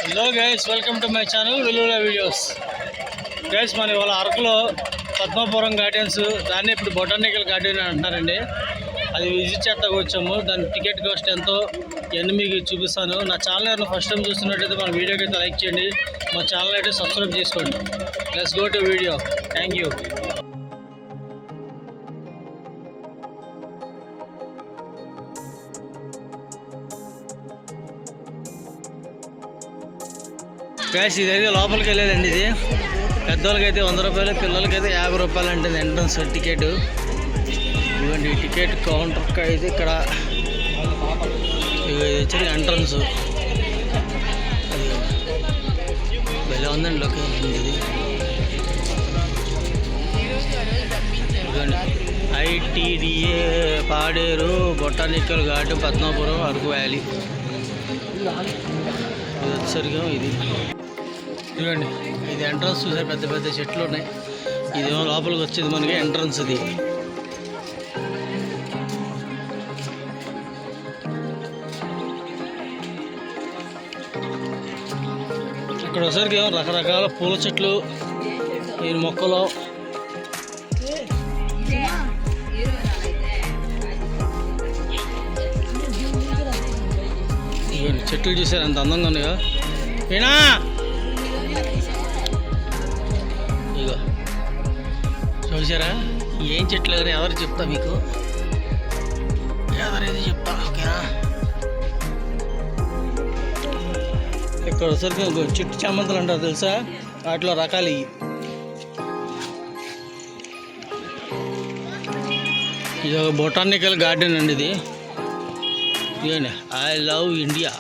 Hello guys, welcome to my channel Vellula videos. Guys, మన ఇవాళ అరకులో పద్మాపురం గార్డెన్స్, దాన్ని ఇప్పుడు బొటానికల్ గార్డెన్ అంటున్నారండి. అది విజిట్ చేస్తాకు వచ్చాము. దాని టికెట్ కాస్ట్ ఎంతో ఇవన్నీ మీకు చూపిస్తాను. నా ఛానల్ ఎవరైనా ఫస్ట్ టైం చూస్తున్నట్టయితే మన వీడియోకి అయితే లైక్ చేయండి, మా ఛానల్ అయితే సబ్స్క్రైబ్ చేసుకోండి. Let's go to video. Thank you. Gas ఇదైతే లోపలికి వెళ్ళేదండి. ఇది పెద్దవాళ్ళకైతే 100 రూపాయలు, పిల్లలకైతే 50 రూపాయలు అంటే ఎంట్రన్స్ టికెట్. ఇవ్వండి టికెట్ కౌంటర్ అయితే ఇక్కడ వచ్చి ఎంట్రన్స్. భలే ఉందండి లొకేషన్ ఇది. ఇవ్వండి ITDA Paderu botanical garden Padmapuram Araku valley. ఇది వచ్చేసరిగా ఇది చూడండి, ఇది ఎంట్రన్స్. చూసారు పెద్ద పెద్ద చెట్లు ఉన్నాయి. ఇదేమో లోపలికి వచ్చేది మనకి ఎంట్రన్స్. ఇది ఇక్కడ వచ్చేసరికి ఏమో రకరకాల పూల చెట్లు, ఈ మొక్కలు. చెట్లు చూసారు ఎంత అందంగా ఉన్నాయో. ఏనా ఇగో చూసారా ఏం చెట్లు కానీ ఎవరు చెప్తా మీకు, ఎవరైతే చెప్తా. ఓకేనా, ఇక్కడ వచ్చరికి చెట్టు చామంతులు అంటారు తెలుసా, వాటిలో రకాలు ఇవి. ఇది ఒక బొటానికల్ గార్డెన్ అండి. ఇది ఇదండి ఐ లవ్ ఇండియా.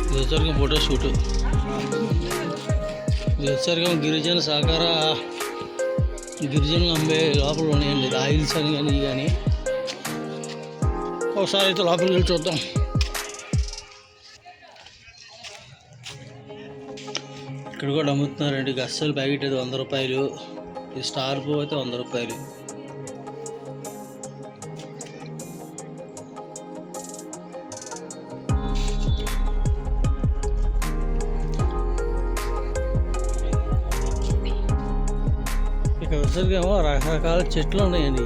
ఇది వచ్చరికి ఫోటో షూటు. ఇది వచ్చరికి గిరిజన సహకార గిరిజనులు అమ్మే లోపల ఉన్నాయండి. ఇది ఆయిల్స్ అని కానీ ఇవి కానీ. ఒకసారి అయితే లోపలికి వెళ్ళి చూద్దాం. ఇక్కడ కూడా అమ్ముతున్నారండి. గస్సలు ప్యాకెట్ అయితే 100 రూపాయలు. ఇది స్టార్ పువ్వు అయితే 100 రూపాయలు. ఇక్కడ వచ్చేసరికేమో రకరకాల చెట్లు ఉన్నాయండి.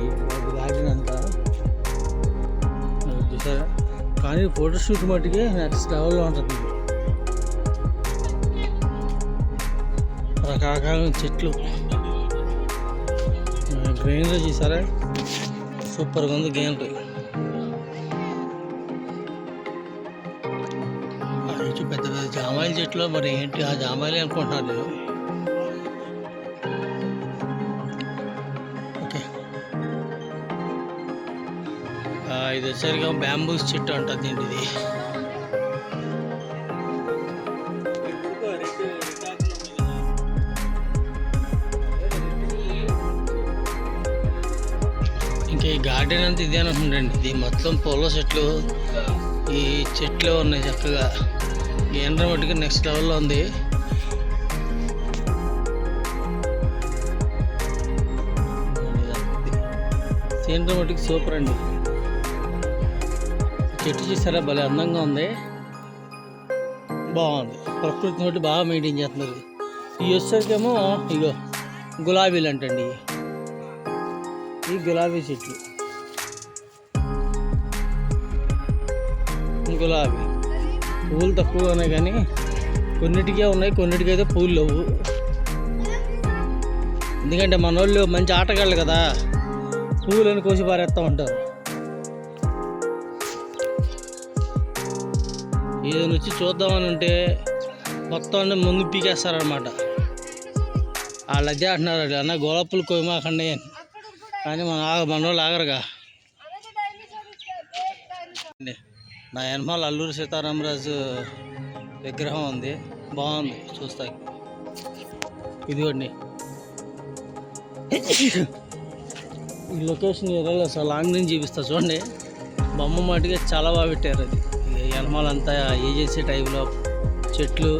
గార్డెన్ అంతా చూసారా. కానీ ఫోటోషూట్ మట్టుకే నెక్స్ట్ లెవెల్లో ఉంటుంది. రకరకాల చెట్లు, గ్రీనరీ చూసారా, సూపర్గా ఉంది గ్రీనరీ. పెద్ద పెద్ద జామాయిల చెట్లు. మరి ఏంటి ఆ జామాయిలే అనుకుంటున్నాను నేను. ఓకే, ఇది వచ్చేసరిగా బ్యాంబూస్ చెట్టు అంటుంది ఇది. ఇంకా ఈ గార్డెన్ అంతా ఇదే అనుకుంటండి. ఇది మొత్తం పూల చెట్లు, ఈ చెట్లు ఉన్నాయి చక్కగా. ఎండ్ర మట్టుకు నెక్స్ట్ లెవెల్లో ఉంది. సీనరీ మట్టుకు సూపర్ అండి. చెట్టు చూసారా భలే అందంగా ఉంది, బాగుంది. ప్రకృతి బట్టి బాగా మెయింటైన్ చేస్తున్నారు. ఇవి వచ్చేసరికేమో ఇగో గులాబీలు అంటండి. ఈ గులాబీ చెట్లు, గులాబీ పువ్వులు తక్కువ ఉన్నాయి కానీ కొన్నిటికే ఉన్నాయి, కొన్నిటికైతే పువ్వులు లేవు. ఎందుకంటే మన వాళ్ళు మంచి ఆటగాళ్ళు కదా, పువ్వులను కోసి పారేస్తూ ఉంటారు. ఏదైనా వచ్చి చూద్దామని ఉంటే మొత్తం అన్నీ ముందు పీకేస్తారనమాట. వాళ్ళు అదే అంటున్నారు, అన్న గోళపులు కోయమాకండి అని. కానీ మన వాళ్ళు ఆగరుగా. నా వెనమాల అల్లూరి సీతారామరాజు విగ్రహం ఉంది, బాగుంది చూస్తాకి. ఇదిగోండి ఈ లొకేషన్ ఏరియాలో అసలు లాంగ్ నుంచి చూపిస్తా చూడండి. బొమ్మ మాటిగా చాలా బాగా పెట్టారు. అది వెనమాలంతా ఏజెన్సీ టైంలో చెట్లు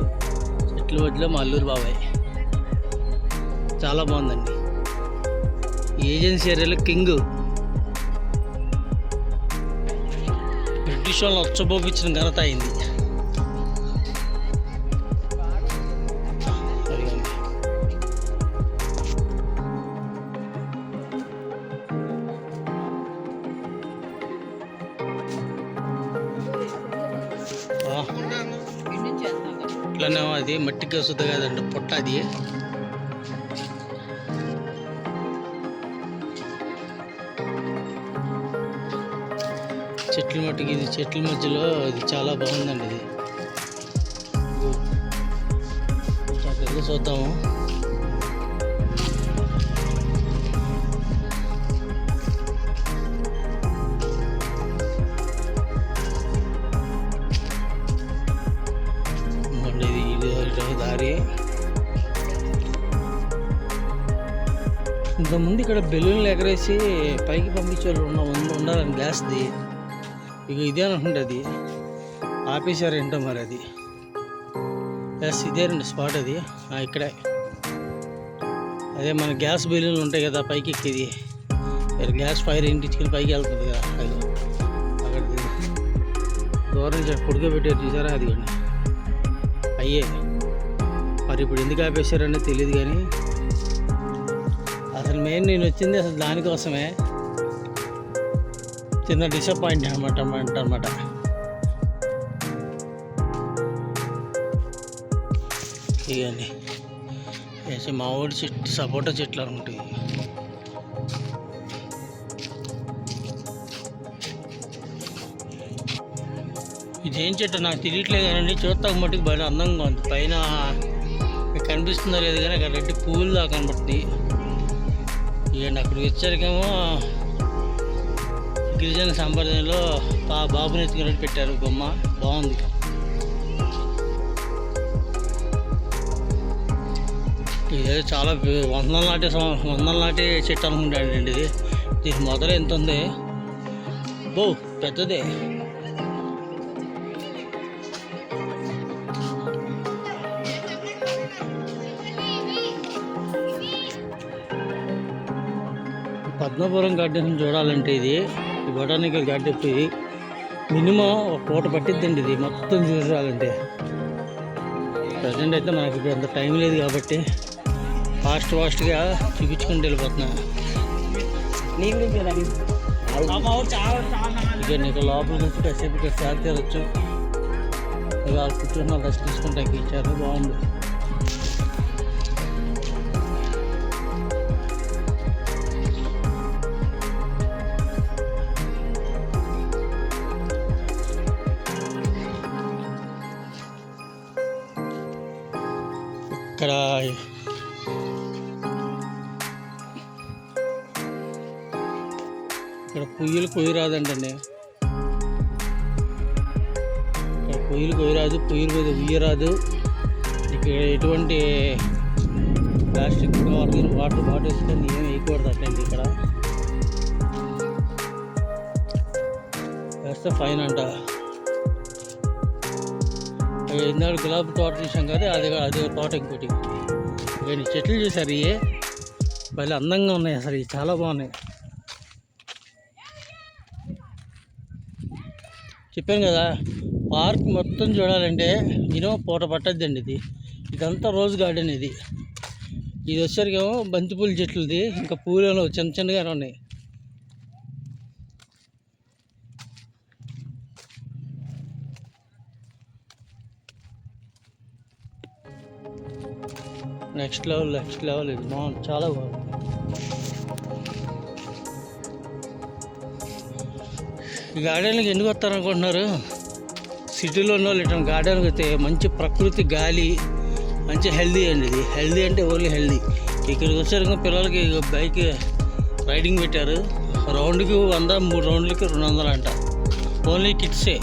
మధ్యలో మా అల్లూరి బాబాయ్. చాలా బాగుందండి. ఏజెన్సీ ఏరియాలో కింగ్. బ్రిటిష్ వాళ్ళని వచ్చబోపించిన ఘనత అయింది. ఇట్లానేమో అది మట్టికి వస్తుంది కదండి పొట్ట. అది చెట్ల మట్టికి, ఇది చెట్ల మధ్యలో ఇది చాలా బాగుందండి. ఇది చూద్దాము. దారి ఇంతకుముందు ఇక్కడ బెలూన్లు ఎగరేసి పైకి పంపించే వాళ్ళు ఉండాలని గ్యాస్ది. ఇక ఇదే అనుకుంటే అది ఆపేశారు ఏంటో మరి. అది గ్యాస్ ఇదేనండి స్పాట్. అది ఇక్కడే అదే మన గ్యాస్ బెలూన్లు ఉంటాయి కదా పైకి ఎక్కేది. గ్యాస్ ఫైర్ ఇంటించుకుని పైకి వెళ్తుంది కదా. అది అక్కడ దూరం నుంచి పుడుకోబెట్టారు చూసారా. అది కానీ అయ్యే మరి ఇప్పుడు ఎందుకు ఆపేశారని తెలియదు. కానీ అసలు మెయిన్ నేను వచ్చింది అసలు దానికోసమే. చిన్న డిసప్పాయింట్ అనమాట. ఇవన్నీ మా ఊరి చెట్టు సపోటా చెట్లు ఉంటాయి. ఇదేం చెట్టు నాకు తెలియట్లేదు కానీ చూస్తాక మట్టుకు బాగా అందంగా ఉంది. పైన కనిపిస్తుందో లేదు కానీ అక్కడ రెడ్డి పూలు దాకా కనబడుతుంది. ఇవన్నీ అక్కడికి వచ్చారికేమో గిరిజన సంప్రదాయంలో బాబుని ఎత్తుకున్నట్టు పెట్టారు బొమ్మ. బాగుంది. ఇదే చాలా వందల నాటి చెట్టు అనుకుంటాడండి. ఇది దీని మొదలు ఎంత ఉంది, పెద్దదే. పద్మపురం గార్డెన్ చూడాలంటే ఇది బొటానికల్ గార్డెన్ ఇది మినిమం ఒక పూట పట్టిద్దండి. ఇది మొత్తం చూడాలంటే. ప్రజెంట్ అయితే మనకి ఇప్పుడు అంత టైం లేదు కాబట్టి ఫాస్ట్గా చూపించుకుంటూ వెళ్ళిపోతున్నా. ఇక నీకు లోపల నుంచి కాసేపు ఇక్కడ సేద తీరొచ్చు. ఇక కూర్చున్న రెస్ట్ తీసుకుంటాకి ఇచ్చారు. బాగుంది. ఇక్కడ పొయ్యిలు కొయ్యరాదండి. ఇక్కడ పొయ్యిలు కొయ్యరాదు, పొయ్యిల మీద ఉయ్యరాదు. ఇక్కడ ఎటువంటి ప్లాస్టిక్ వాటర్ బాటిల్స్ కానీ ఏమి వేయకూడదు అట్టండి. ఇక్కడ వేస్తే ఫైన్ అంట. ఇందాక గులాబీ తోట చూసాం కదా, అదే తోట ఇంకోటి. కానీ చెట్లు చూసారు. ఇవే భలే అందంగా ఉన్నాయి. అసలు ఇవి చాలా బాగున్నాయి. చెప్పాను కదా, పార్క్ మొత్తం చూడాలంటే మినిమం పూట పట్టద్దండి. ఇదంతా రోజ్ గార్డెన్. ఇది వచ్చేసరికేమో బంతిపూల చెట్లుది. ఇంకా పూలు చిన్నగానే ఉన్నాయి. నెక్స్ట్ లెవెల్ ఇది బాగుంది. చాలా బాగుంది. ఈ గార్డెన్కి ఎందుకు వస్తారనుకుంటున్నారు? సిటీలో ఉన్న వాళ్ళు ఇట్లా గార్డెన్కి వస్తే మంచి ప్రకృతి గాలి, మంచి హెల్దీ అండి. ఇది హెల్దీ అంటే ఓన్లీ హెల్దీ. ఇక్కడికి వచ్చారు పిల్లలకి బైక్ రైడింగ్ పెట్టారు. రౌండ్కి 100, 3 రౌండ్లకి 200 అంట. ఓన్లీ కిడ్సే.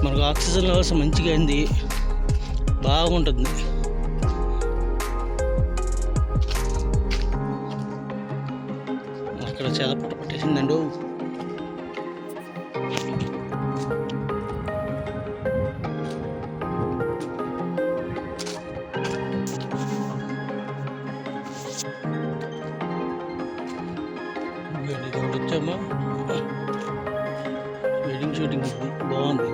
మనకు ఆక్సిజన్ లెవెల్స్ మంచిగా అయింది. బాగుంటుంది. అక్కడ చెదపట్ట పట్టేసిందండి. వచ్చాము. వెడ్డింగ్ షూటింగ్ ఇది బాగుంది.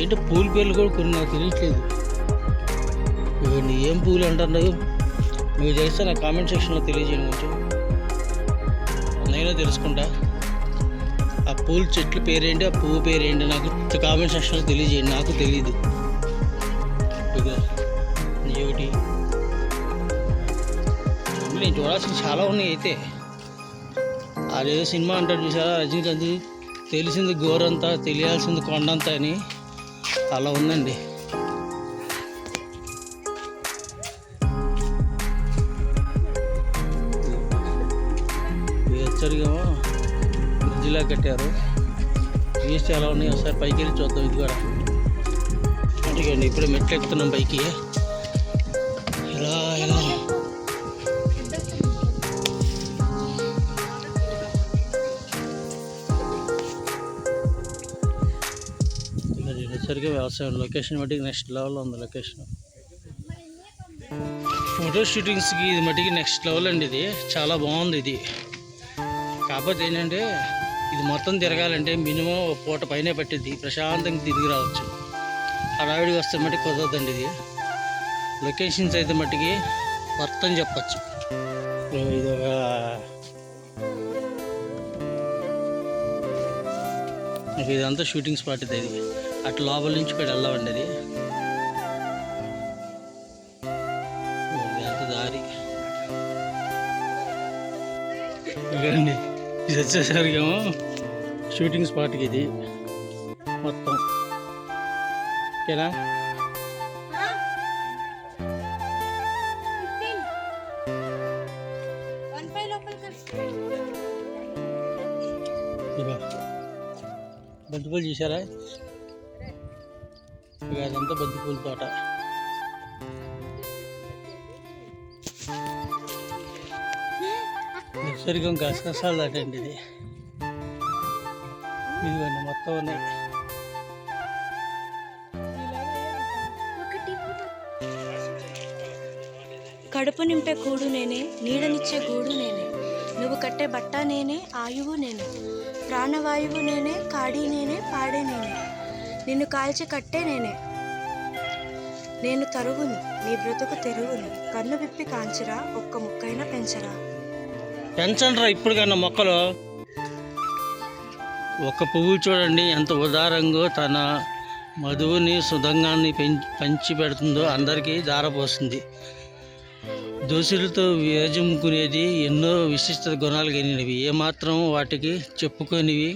ఏంటో పూల పేర్లు కూడా కొన్ని నాకు తెలియట్లేదు. ఇవన్నీ ఏం పూలు అంటున్నారు మీరు తెలిస్తే నా కామెంట్ సెక్షన్లో తెలియజేయండి. కొంచెం నేను తెలుసుకుంటా. ఆ పూల చెట్ల పేరేంటి, ఆ పువ్వు పేరేంటి నాకు కామెంట్ సెక్షన్లో తెలియజేయండి. నాకు తెలియదు. ఒకటి నేను చూడాల్సిన చాలా ఉన్నాయి. అయితే అదేదో సినిమా అంటాడు చూసారా, రజనీకాంత్, తెలిసింది గోరంతా తెలియాల్సింది కొండంతా అని, అలా ఉందండి. హెచ్చరికేమో బ్రిడ్జిలా కట్టారు. చూస్తే ఎలా ఉన్నాయి ఒకసారి పైకి వెళ్ళి చూద్దాం. ఇది కూడా అందుకండి ఇప్పుడే మెట్లు ఎక్కుతున్నాం పైకి. ఇలా ఇలా సరిగ్గా వ్యవసాయం లొకేషన్ మట్టికి నెక్స్ట్ లెవెల్లో ఉంది. లొకేషన్ ఫోటో షూటింగ్స్కి ఇది మట్టికి నెక్స్ట్ లెవెల్ అండి. ఇది చాలా బాగుంది. ఇది కాకపోతే ఏంటంటే ఇది మొత్తం తిరగాలంటే మినిమం ఒక పూట పైనే పట్టిద్ది. ప్రశాంతంగా తిరిగి రావచ్చు. హడావిడిగా వస్తే మట్టికి కుదరదండి. ఇది లొకేషన్స్ అయితే మట్టికి మొత్తం చెప్పచ్చు. ఇది ఒక ఇదంతా షూటింగ్ స్పాట్. ఇది అటు లోపల నుంచి కూడా వెళ్ళామండి. అది అంత దారి ఇదండి. ఇది వచ్చేసరికేమో షూటింగ్ స్పాట్కి ఇది మొత్తం. ఓకేనా? బంతిపూలు చూసారా? ఇక అదంతా బంతిపూల తోట. సరిగ్గా గసగసాలు దాటండి. ఇది ఇదిగోండి మొత్తం ఉన్నాయి. కడుపు నింపే కూడు నేనే, నీడనిచ్చే గూడు నేనే, నువ్వు కట్టే బట్ట నేనే, ఆయువు నేనే, ప్రాణవాయువు నేనే, కాడి నేనే, పాడే నేనే, నిన్ను కాల్చి కట్టే నేనే, నేను తరుగుని నీ బ్రతుకు తెరుగుని, కన్ను విప్పి కాంచిరా, ఒక్క ముక్కైనా పెంచరా. పెంచండిరా ఇప్పుడు కన్నా మొక్కలు. ఒక్క పువ్వు చూడండి ఎంత ఉదారంగా తన మధువుని సుగంధాన్ని పంచి పెడుతుందో, అందరికీ దారపోస్తుంది. దోషులతో విరజిమ్ముకునేది ఎన్నో విశిష్ట గుణాలు కలిగినవి, ఏమాత్రం వాటికి చెప్పుకొనివి.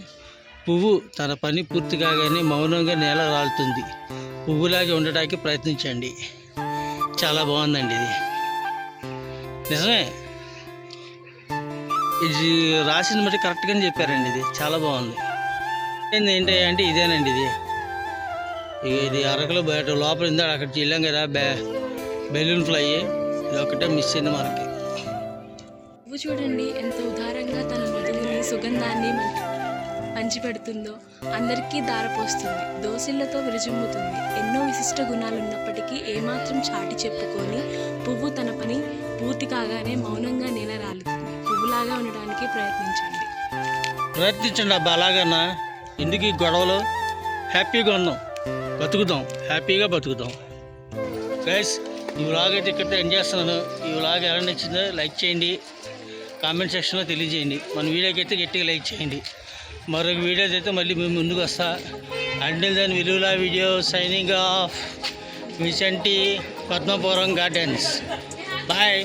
పువ్వు తన పని పూర్తి కాగానే మౌనంగా నేల రాలుతుంది. పువ్వులాగే ఉండటానికి ప్రయత్నించండి. చాలా బాగుందండి. ఇది నిజమే. ఇది రాసిన బట్టి కరెక్ట్గానే చెప్పారండి. ఇది చాలా బాగుంది. ఏంటి అంటే ఇదేనండి. ఇది అరకులో బయట లోపల ఇందాక అక్కడ వెళ్ళాం కదా, బెలూన్ ఫ్లై. ఇది ఒకటే మిస్ అయింది మనకి. పువ్వు చూడండి ఎంత ఉదారంగా తన మధువుని సుగంధాన్ని పంచిపెడుతుందో, అందరికీ దారపోస్తుంది. దోసిళ్లతో విరజిమ్ముతుంది. ఎన్నో విశిష్ట గుణాలు ఉన్నప్పటికీ ఏమాత్రం చాటి చెప్పుకొని పువ్వు తన పని పూర్తి కాగానే మౌనంగా నేల రాలుతుంది. పువ్వులాగా ఉండడానికి ప్రయత్నించండి అబ్బా. అలాగన్నా ఎందుకు ఈ గొడవలు? హ్యాపీగా ఉందాం, బతుకుదాం, హ్యాపీగా బతుకుదాం. గైస్, ఈ వ్లాగ్ అయితే ఇక్కడ ఎండ్ చేస్తున్నాను. ఈ వ్లాగ్ ఎలా నచ్చిందో లైక్ చేయండి, కామెంట్ సెక్షన్లో తెలియజేయండి. మన వీడియోకి అయితే గట్టిగా లైక్ చేయండి. మరొక వీడియోస్ అయితే మళ్ళీ మేము ముందుకు వస్తా. అంటిల్ దెన్ విలువల వీడియో సైనింగ్ ఆఫ్. విచంటి, పద్మపురం గార్డెన్స్. బాయ్.